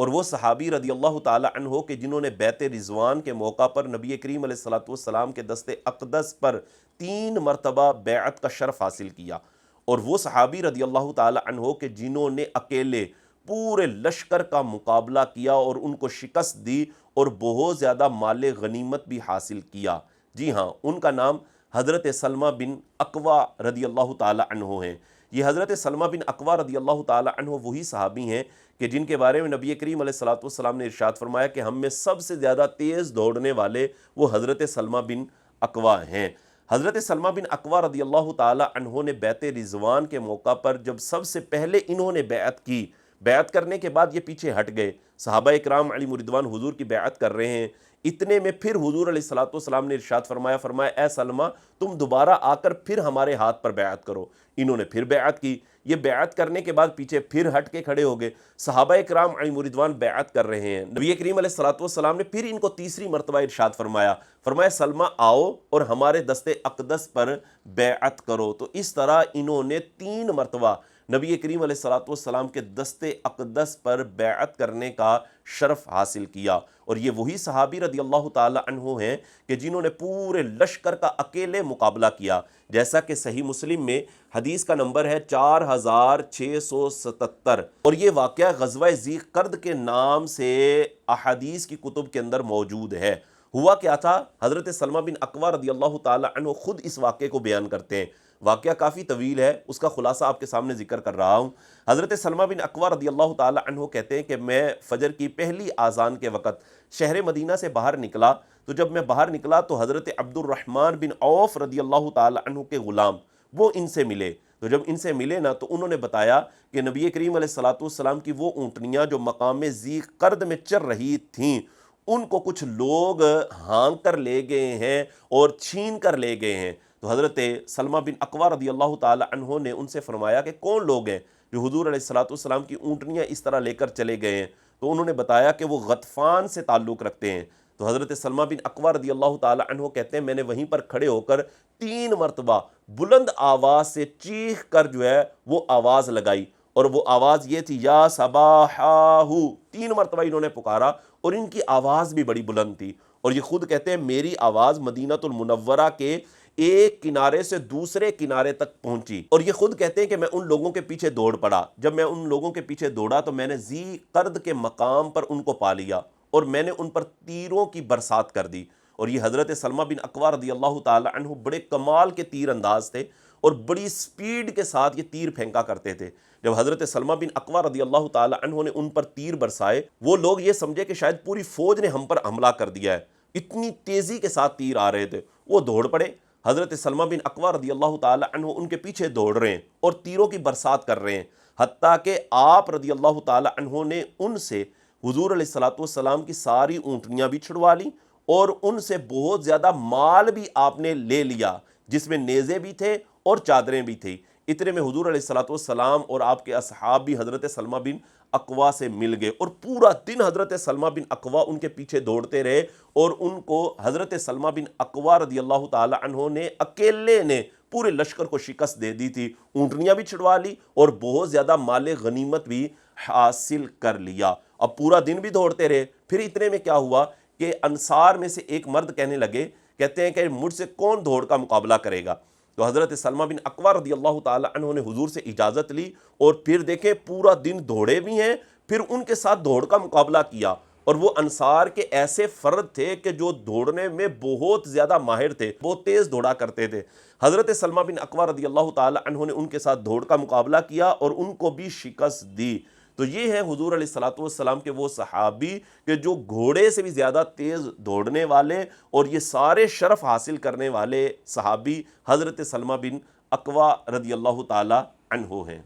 اور وہ صحابی رضی اللہ تعالی عنہ کہ جنہوں نے بیعت رضوان کے موقع پر نبی کریم علیہ الصلوۃ والسلام کے دست اقدس پر 3 مرتبہ بیعت کا شرف حاصل کیا، اور وہ صحابی رضی اللہ تعالی عنہ کہ جنہوں نے اکیلے پورے لشکر کا مقابلہ کیا اور ان کو شکست دی اور بہت زیادہ مال غنیمت بھی حاصل کیا۔ جی ہاں، ان کا نام حضرت سلمہ بن اکوع رضی اللہ تعالی عنہ ہیں۔ یہ حضرت سلمہ بن اکوع رضی اللہ تعالی عنہ وہی صحابی ہیں کہ جن کے بارے میں نبی کریم علیہ الصلوۃ والسلام نے ارشاد فرمایا کہ ہم میں سب سے زیادہ تیز دوڑنے والے وہ حضرت سلمہ بن اکوع ہیں۔ حضرت سلمہ بن اکوع رضی اللہ تعالی عنہ نے بیعت رضوان کے موقع پر جب سب سے پہلے انہوں نے بیعت کی، بیعت کرنے کے بعد یہ پیچھے ہٹ گئے، صحابہ اکرام علیہم رضوان حضور کی بیعت کر رہے ہیں، اتنے میں پھر حضور علیہ الصلوۃ والسلام نے ارشاد فرمایا اے سلمہ تم دوبارہ آ کر پھر ہمارے ہاتھ پر بیعت کرو۔ انہوں نے پھر بیعت کی، یہ بیعت کرنے کے بعد پیچھے پھر ہٹ کے کھڑے ہو گئے، صحابہ اکرام علیہم رضوان بیعت کر رہے ہیں۔ نبی کریم علیہ الصلوۃ والسلام نے پھر ان کو تیسری مرتبہ ارشاد فرمایا سلمہ آؤ اور ہمارے دست اقدس پر بیعت کرو۔ تو اس طرح انہوں نے 3 مرتبہ نبی کریم علیہ الصلوۃ والسلام کے دست اقدس پر بیعت کرنے کا شرف حاصل کیا، اور یہ وہی صحابی رضی اللہ تعالی عنہ ہیں کہ جنہوں نے پورے لشکر کا اکیلے مقابلہ کیا، جیسا کہ صحیح مسلم میں حدیث کا نمبر ہے 4677، اور یہ واقعہ غزوہ ذی قرد کے نام سے احادیث کی کتب کے اندر موجود ہے۔ ہوا کیا تھا، حضرت سلمہ بن اکوع رضی اللہ تعالی عنہ خود اس واقعے کو بیان کرتے ہیں، واقعہ کافی طویل ہے، اس کا خلاصہ آپ کے سامنے ذکر کر رہا ہوں۔ حضرت سلمہ بن اکوع رضی اللہ تعالی عنہ کہتے ہیں کہ میں فجر کی پہلی اذان کے وقت شہر مدینہ سے باہر نکلا، تو جب میں باہر نکلا تو حضرت عبد الرحمن بن عوف رضی اللہ تعالی عنہ کے غلام وہ ان سے ملے، تو جب ان سے ملے نا تو انہوں نے بتایا کہ نبی کریم علیہ الصلوۃ والسلام کی وہ اونٹنیاں جو مقام ذی قرد میں چر رہی تھیں ان کو کچھ لوگ ہانک کر لے گئے ہیں اور چھین کر لے گئے ہیں۔ تو حضرت سلمہ بن اکوع رضی اللہ تعالی عنہ نے ان سے فرمایا کہ کون لوگ ہیں جو حضور علیہ الصلوۃ والسلام کی اونٹنیاں اس طرح لے کر چلے گئے ہیں؟ تو انہوں نے بتایا کہ وہ غطفان سے تعلق رکھتے ہیں۔ تو حضرت سلمہ بن اکوع رضی اللہ تعالی عنہ کہتے ہیں میں نے وہیں پر کھڑے ہو کر 3 مرتبہ بلند آواز سے چیخ کر جو ہے وہ آواز لگائی، اور وہ آواز یہ تھی یا صباحہ، 3 مرتبہ انہوں نے پکارا، اور ان کی آواز بھی بڑی بلند تھی، اور یہ خود کہتے ہیں میری آواز مدینہ المنورہ کے ایک کنارے سے دوسرے کنارے تک پہنچی، اور یہ خود کہتے ہیں کہ میں ان لوگوں کے پیچھے دوڑ پڑا۔ جب میں ان لوگوں کے پیچھے دوڑا تو میں نے ذی قرد کے مقام پر ان کو پا لیا اور میں نے ان پر تیروں کی برسات کر دی۔ اور یہ حضرت سلمہ بن اکوع رضی اللہ تعالی عنہ بڑے کمال کے تیر انداز تھے اور بڑی سپیڈ کے ساتھ یہ تیر پھینکا کرتے تھے۔ جب حضرت سلمہ بن اکوع رضی اللہ تعالی عنہ نے ان پر تیر برسائے، وہ لوگ یہ سمجھے کہ شاید پوری فوج نے ہم پر حملہ کر دیا ہے، اتنی تیزی کے ساتھ تیر آ رہے تھے، وہ دوڑ پڑے۔ حضرت سلمہ بن اکوع رضی اللہ تعالی عنہ ان کے پیچھے دوڑ رہے ہیں اور تیروں کی برسات کر رہے ہیں، حتیٰ کہ آپ رضی اللہ تعالی عنہ نے ان سے حضور علیہ الصلوۃ والسلام کی ساری اونٹنیاں بھی چھڑوا لیں اور ان سے بہت زیادہ مال بھی آپ نے لے لیا، جس میں نیزے بھی تھے اور چادریں بھی تھیں۔ اتنے میں حضور علیہ الصلوۃ والسلام اور آپ کے اصحاب بھی حضرت سلمہ بن اکوع سے مل گئے، اور پورا دن حضرت سلمہ بن اکوع ان کے پیچھے دوڑتے رہے، اور ان کو حضرت سلمہ بن اکوع رضی اللہ تعالی عنہ نے اکیلے نے پورے لشکر کو شکست دے دی تھی، اونٹنیاں بھی چھڑوا لی اور بہت زیادہ مال غنیمت بھی حاصل کر لیا۔ اب پورا دن بھی دوڑتے رہے، پھر اتنے میں کیا ہوا کہ انصار میں سے ایک مرد کہنے لگے، کہتے ہیں کہ مجھ سے کون دوڑ کا مقابلہ کرے گا؟ تو حضرت سلمہ بن اکوع رضی اللہ تعالی عنہ نے حضور سے اجازت لی، اور پھر دیکھیں پورا دن دوڑے بھی ہیں، پھر ان کے ساتھ دوڑ کا مقابلہ کیا، اور وہ انصار کے ایسے فرد تھے کہ جو دوڑنے میں بہت زیادہ ماہر تھے، بہت تیز دوڑا کرتے تھے۔ حضرت سلمہ بن اکوع رضی اللہ تعالی عنہ نے ان کے ساتھ دوڑ کا مقابلہ کیا اور ان کو بھی شکست دی۔ تو یہ ہے حضور علیہ الصلوۃ والسلام کے وہ صحابی کہ جو گھوڑے سے بھی زیادہ تیز دوڑنے والے اور یہ سارے شرف حاصل کرنے والے صحابی حضرت سلمہ بن اکوع رضی اللہ تعالی عنہ ہیں۔